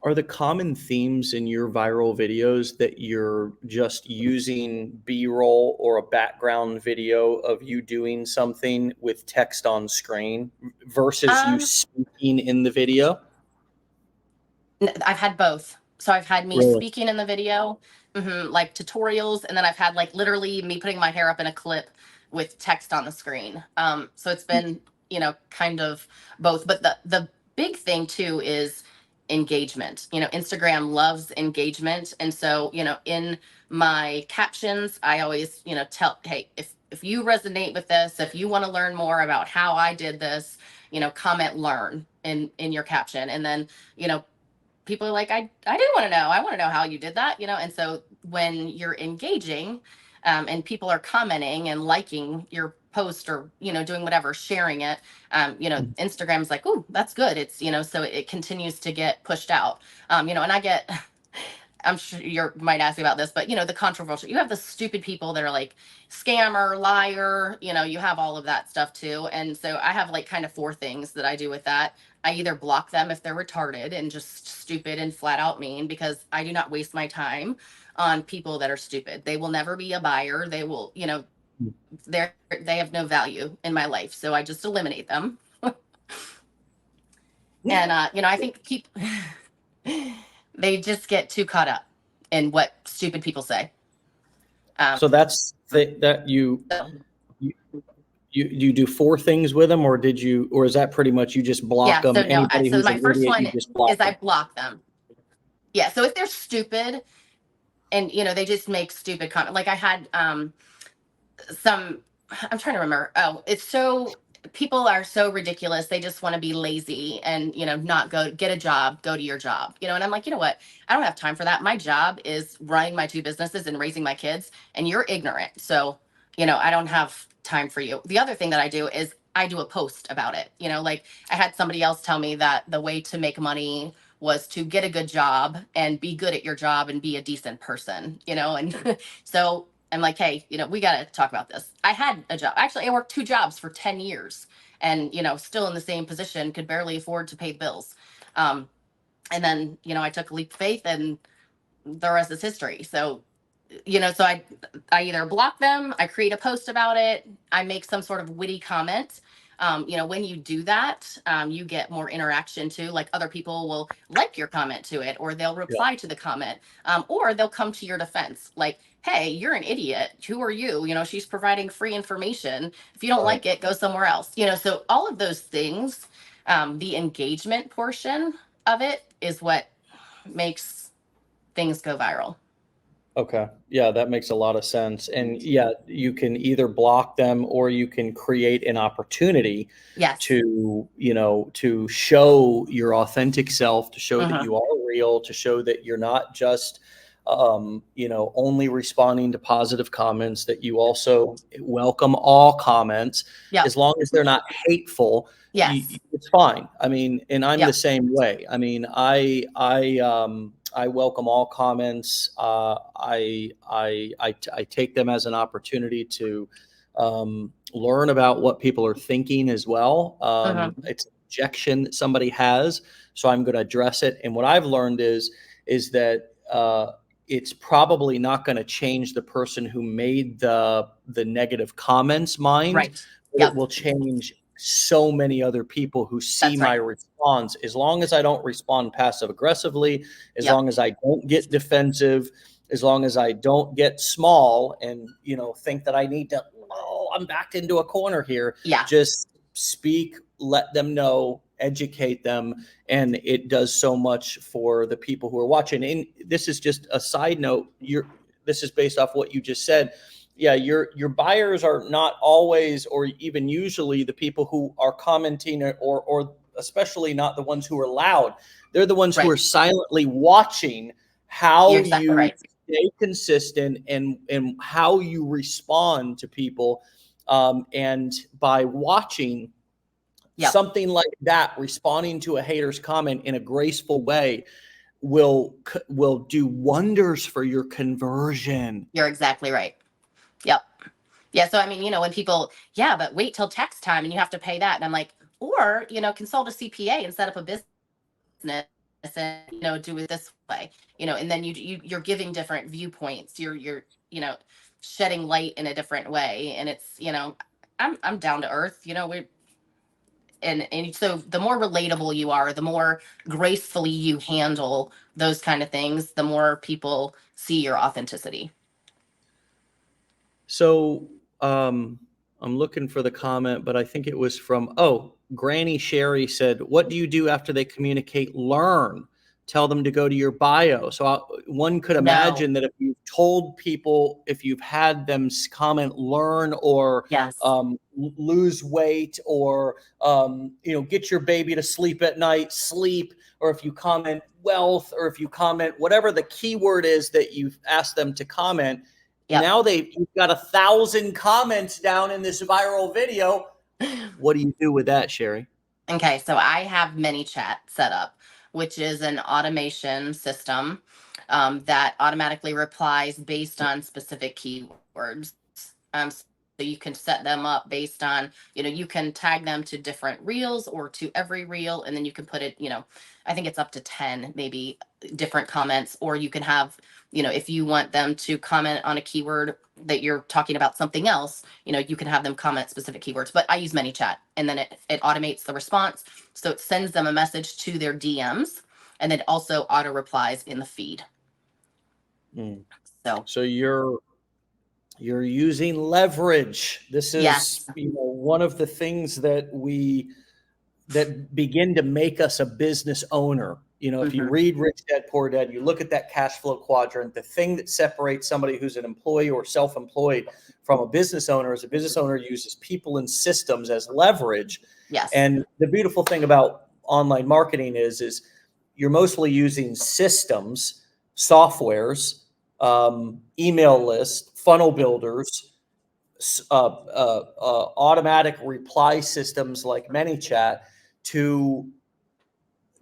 Are the common themes in your viral videos that you're just using B-roll or a background video of you doing something with text on screen versus you um speaking in the video? I've had both. So I've had me Really? speaking in the video, like tutorials, and then I've had like literally me putting my hair up in a clip with text on the screen. So it's been, kind of both. But the big thing too is engagement. Instagram loves engagement, and so in my captions, I always tell, hey, if you resonate with this, if you want to learn more about how I did this, comment learn in your caption, and then you know people are like, I do want to know. I want to know how you did that, And so when you're engaging, and people are commenting and liking your post or, doing whatever, sharing it, Instagram's like, oh, that's good. It's, so it continues to get pushed out. And I get, I'm sure you might ask me about this, but the controversial, you have the stupid people that are like scammer, liar, you have all of that stuff too. And so I have like kind of four things that I do with that. I either block them if they're retarded and just stupid and flat out mean, because I do not waste my time on people that are stupid. They will never be a buyer. They will, they have no value in my life. So I just eliminate them. And I think people they just get too caught up in what stupid people say. Um, So that's that so, you you do four things with them, or or is that pretty much you just block yeah. them? So no. Anybody So who's an my first idiot, one you just block is I them. block them. Yeah. So if they're stupid and they just make stupid comment, like I had some. I'm trying to remember. Oh, it's so people are so ridiculous. They just want to be lazy and not go get a job, go to your job. And I'm like, you know what? I don't have time for that. My job is running my two businesses and raising my kids, and you're ignorant. So I don't have time for you. The other thing that I do is I do a post about it. Like I had somebody else tell me that the way to make money was to get a good job and be good at your job and be a decent person. And so I'm like, hey, we got to talk about this. I had a job. Actually, I worked 2 jobs for 10 years and, still in the same position, could barely afford to pay the bills. And then, I took a leap of faith, and the rest is history. So, so I either block them, I create a post about it, I make some sort of witty comment. When you do that, you get more interaction too. Like, other people will like your comment to it, or they'll Yeah. reply to the comment, or they'll come to your defense. Like, hey, you're an idiot. Who are you? She's providing free information. If you don't Right. like it, go somewhere else. So all of those things, the engagement portion of it is what makes things go viral. Okay. Yeah, that makes a lot of sense. And yeah, you can either block them or you can create an opportunity Yes. to show your authentic self, to show that Uh-huh. you are real, to show that you're not just, only responding to positive comments, that you also welcome all comments, Yep. as long as they're not hateful. Yes. It's fine. I mean, and I'm the Yep. same way. I mean, I welcome all comments. I take them as an opportunity to learn about what people are thinking as well. Uh-huh. It's an objection that somebody has, so I'm going to address it. And what I've learned is that it's probably not going to change the person who made the negative comments mind, Right. but it Yep. will change so many other people who see That's my right. response. As long as I don't respond passive aggressively, as Yep. long as I don't get defensive, as long as I don't get small and think that I need to, oh, I'm backed into a corner here. Yeah. Just speak, let them know, educate them, and it does so much for the people who are watching. And this is just a side note. This is based off what you just said. Yeah, your buyers are not always, or even usually, the people who are commenting, or especially not the ones who are loud. They're the ones who Right. are silently watching You're how exactly you right. stay consistent and how you respond to people. And by watching Yep. something like that, responding to a hater's comment in a graceful way will do wonders for your conversion. You're exactly right. Yep. Yeah. So, I mean, when people, yeah, but wait till tax time and you have to pay that. And I'm like, or, consult a CPA and set up a business and, do it this way, and then you're giving different viewpoints. You're, you know, shedding light in a different way. And it's, I'm down to earth, we and so the more relatable you are, the more gracefully you handle those kind of things, the more people see your authenticity. So I'm looking for the comment, but I think it was from, Granny Sherry said, "What do you do after they communicate? Learn. Tell them to go to your bio." So one could No. imagine that if you've told people, if you've had them comment, learn, or Yes. lose weight, or get your baby to sleep at night, sleep, or if you comment wealth, or if you comment whatever the keyword is that you've asked them to comment, Yep. now you've got 1,000 comments down in this viral video. What do you do with that, Sherry? Okay, so I have ManyChat set up, which is an automation system that automatically replies based on specific keywords. So you can set them up based on, you can tag them to different reels or to every reel, and then you can put it, I think it's up to 10, maybe different comments, or you can have, if you want them to comment on a keyword that you're talking about something else, you can have them comment specific keywords. But I use ManyChat, and then it automates the response. So it sends them a message to their DMs, and then also auto replies in the feed. Mm. So So you're using leverage. This is, yes. one of the things that begin to make us a business owner. If you Hmm. read Rich Dad Poor Dad, you look at that cash flow quadrant, the thing that separates somebody who's an employee or self-employed from a business owner is a business owner uses people and systems as leverage. Yes. And the beautiful thing about online marketing is you're mostly using systems, softwares, email lists, funnel builders, automatic reply systems like ManyChat to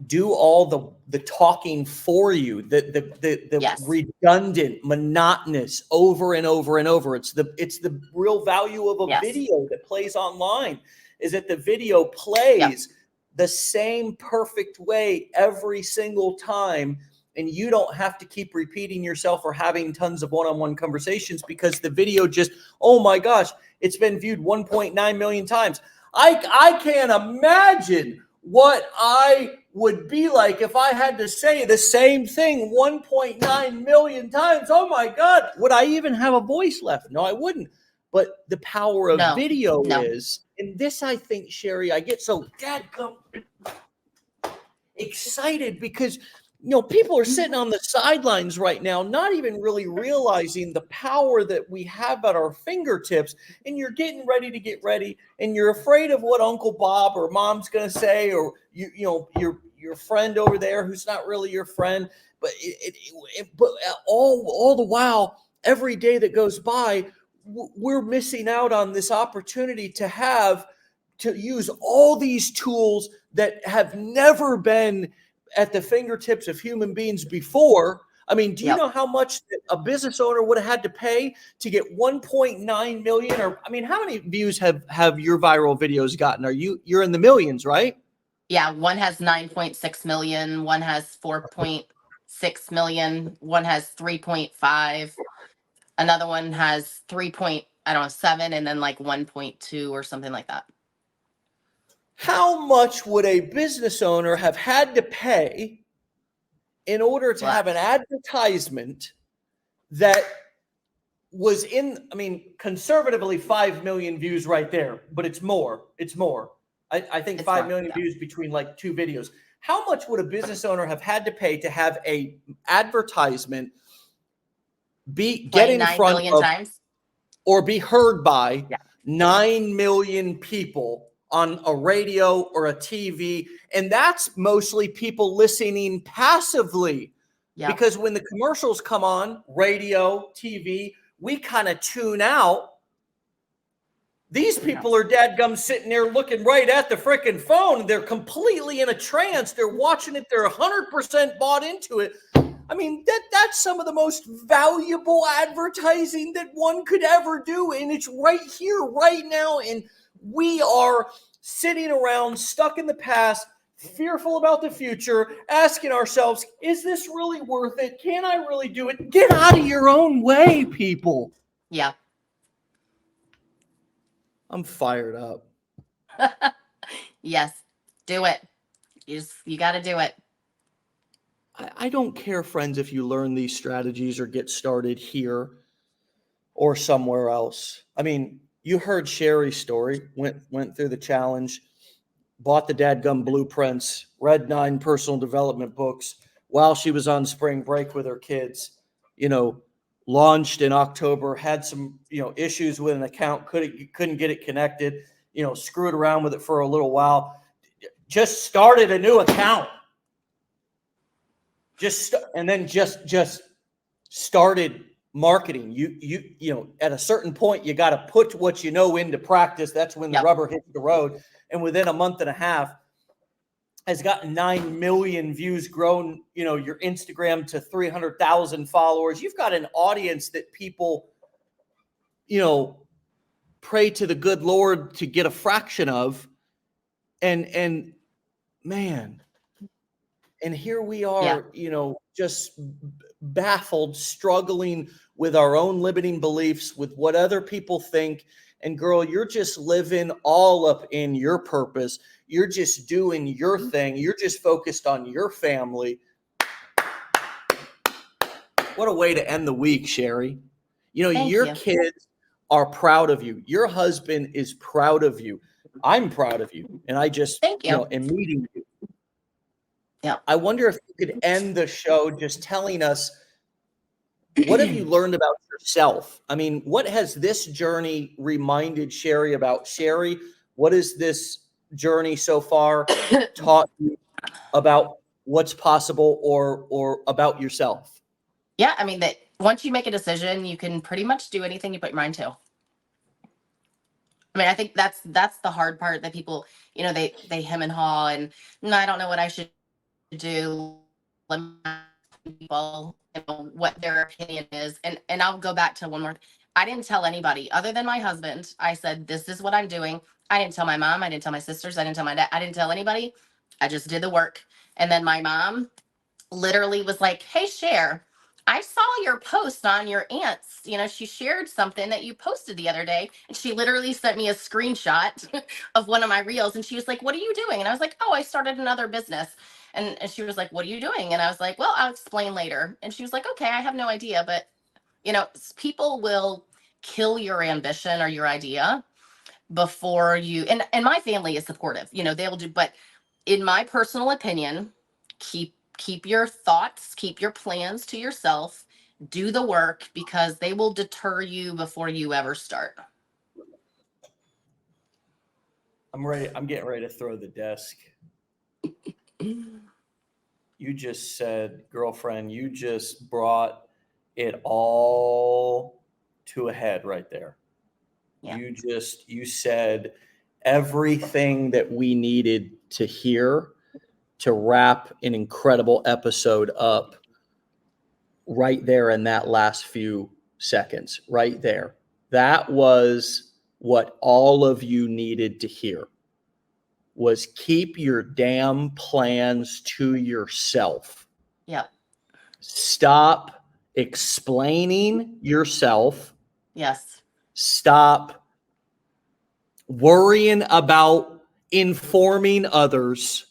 do all the talking for you, the Yes. redundant, monotonous, over and over and over. It's the real value of a Yes. video that plays online, is that the video plays the same perfect way every single time, and you don't have to keep repeating yourself or having tons of one-on-one conversations, because the video just, oh my gosh, it's been viewed 1.9 million times. I can't imagine what I would be like if I had to say the same thing 1.9 million times. Oh my God. Would I even have a voice left? No, I wouldn't. But the power of No. video No. is, and this, I think, Sherry, I get so excited because, people are sitting on the sidelines right now, not even really realizing the power that we have at our fingertips. And you're getting ready to get ready, and you're afraid of what Uncle Bob or Mom's going to say, or your friend over there who's not really your friend. But but all the while, every day that goes by, we're missing out on this opportunity to use all these tools that have never been at the fingertips of human beings before. I mean, do you know how much a business owner would have had to pay to get 1.9 million? Or, I mean, how many views have your viral videos gotten? You're in the millions, right? Yeah, one has 9.6 million, one has 4.6 million, one has 3.5, another one has 3.7, and then like 1.2 or something like that. How much would a business owner have had to pay in order to have an advertisement that was conservatively 5 million views right there, but it's more. I think 5 million views between like two videos. How much would a business owner have had to pay to have a advertisement get in front of times, or be heard by 9 million people on a radio or a TV? And that's mostly people listening passively. Because when the commercials come on, radio, TV, we kind of tune out. These people are dadgum sitting there looking right at the freaking phone. They're completely in a trance. They're watching it. They're 100% bought into it. I mean, that's some of the most valuable advertising that one could ever do. And it's right here, right now. And we are sitting around stuck in the past, fearful about the future, asking ourselves, is this really worth it? Can I really do it? Get out of your own way, people. Yeah. I'm fired up. Yes, do it. You got to do it. I don't care, friends, if you learn these strategies or get started here or somewhere else. I mean, you heard Sherry's story, went through the challenge, bought the dadgum blueprints, read 9 personal development books while she was on spring break with her kids, launched in October, had some, issues with an account, couldn't get it connected, screwed around with it for a little while, just started a new account. Just started marketing. You at a certain point, you got to put what you know into practice. That's when the rubber hits the road. And within a month and a half, has gotten 9 million views, grown, your Instagram to 300,000 followers. You've got an audience that people, pray to the good Lord to get a fraction of. And man, and here we are, just baffled, struggling with our own limiting beliefs, with what other people think. And girl, you're just living all up in your purpose. You're just doing your thing. You're just focused on your family. What a way to end the week, Sherry. Your kids are proud of you. Your husband is proud of you. I'm proud of you. And I just, am meeting you. Yeah. I wonder if you could end the show just telling us, what have you learned about yourself? I mean, what has this journey reminded Sherry about Sherry? What has this journey so far taught you about what's possible or about yourself? Yeah, I mean, that once you make a decision, you can pretty much do anything you put your mind to. I mean, I think that's the hard part, that people, they hem and haw and, no, I don't know what I should do, let me ask people, you know, what their opinion is. And I'll go back to one more. I didn't tell anybody other than my husband. I said, this is what I'm doing. I didn't tell my mom. I didn't tell my sisters. I didn't tell my dad. I didn't tell anybody. I just did the work. And then my mom literally was like, hey, Cher, I saw your post on your aunt's. You know, she shared something that you posted the other day. And she literally sent me a screenshot of one of my reels. And she was like, what are you doing? And I was like, oh, I started another business. And she was like, what are you doing? And I was like, well, I'll explain later. And she was like, okay, I have no idea. But, you know, people will kill your ambition or your idea before you. And my family is supportive. You know, they'll do. But in my personal opinion, keep your thoughts, keep your plans to yourself, do the work, because they will deter you before you ever start. I'm getting ready to throw the desk. You just said, girlfriend, you just brought it all to a head right there. Yeah. You said everything that we needed to hear to wrap an incredible episode up right there in that last few seconds, right there. That was what all of you needed to hear, was keep your damn plans to yourself. Yep. Stop explaining yourself. Yes. Stop worrying about informing others.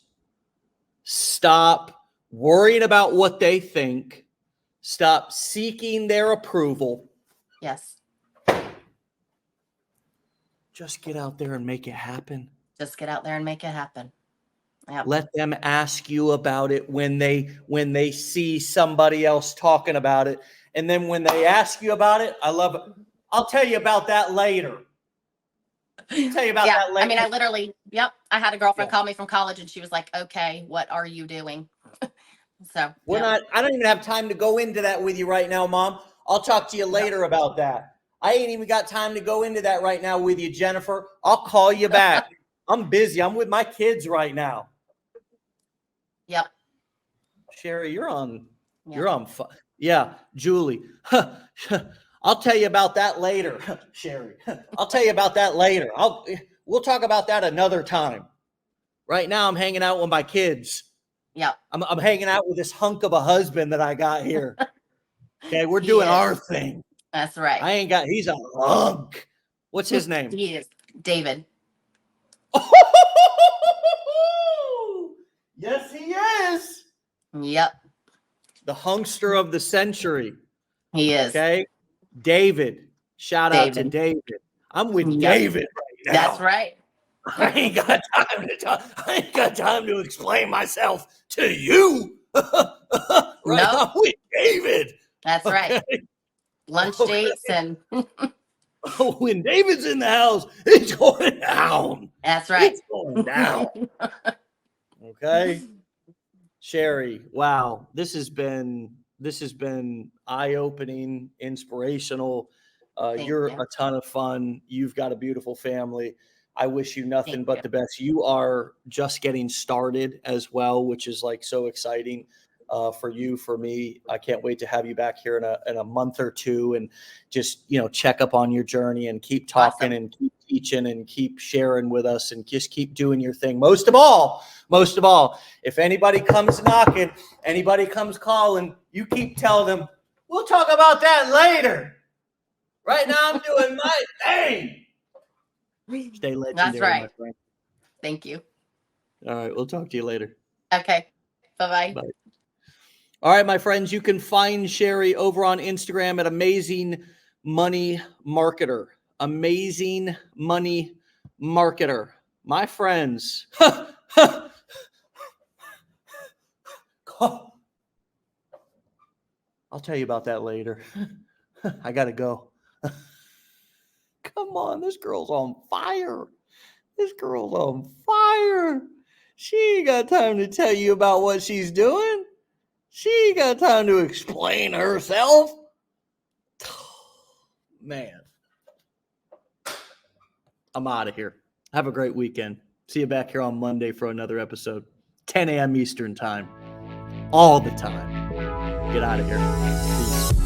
Stop worrying about what they think. Stop seeking their approval. Yes. Just get out there and make it happen. Just get out there and make it happen. Yep. Let them ask you about it when they see somebody else talking about it. And then when they ask you about it, I love it. I'll tell you about that later. I'll tell you about that later. I mean, I literally, I had a girlfriend call me from college and she was like, okay, what are you doing? So I don't even have time to go into that with you right now, Mom. I'll talk to you later about that. I ain't even got time to go into that right now with you, Jennifer. I'll call you back. I'm busy. I'm with my kids right now. Yep. Sherry, you're on. Yeah, Julie. I'll tell you about that later, Sherry. I'll tell you about that later. We'll talk about that another time. Right now, I'm hanging out with my kids. Yeah. I'm hanging out with this hunk of a husband that I got here. Okay, we're doing our thing. That's right. He's a hunk. What's his name? He is David. Yes, he is. Yep. The hunkster of the century. He is. Okay. David. Shout out to David. I'm with David right now. That's right. I ain't got time to talk. I ain't got time to explain myself to you. Right. I'm with David. That's right. Lunch dates and when David's in the house, it's going down. That's right. It's going down. Okay. Sherry, wow. This has been eye-opening, inspirational. You're a ton of fun. You've got a beautiful family. I wish you nothing but the best. You are just getting started as well, which is like so exciting for you, for me. I can't wait to have you back here in a month or two and just, check up on your journey and keep talking and keep teaching and keep sharing with us and just keep doing your thing. Most of all, if anybody comes knocking, anybody comes calling, you keep telling them, we'll talk about that later. Right now I'm doing my thing. Stay legendary. That's right. My friend. Thank you. All right. We'll talk to you later. Okay. Bye-bye. Bye. All right, my friends, you can find Sherry over on Instagram at Amazing Money Marketer. Amazing Money Marketer. My friends. I'll tell you about that later. I got to go. Come on, this girl's on fire. She ain't got time to tell you about what she's doing. She ain't got time to explain herself. Man. I'm out of here. Have a great weekend. See you back here on Monday for another episode. 10 a.m. Eastern time. all the time. Get out of here. Peace.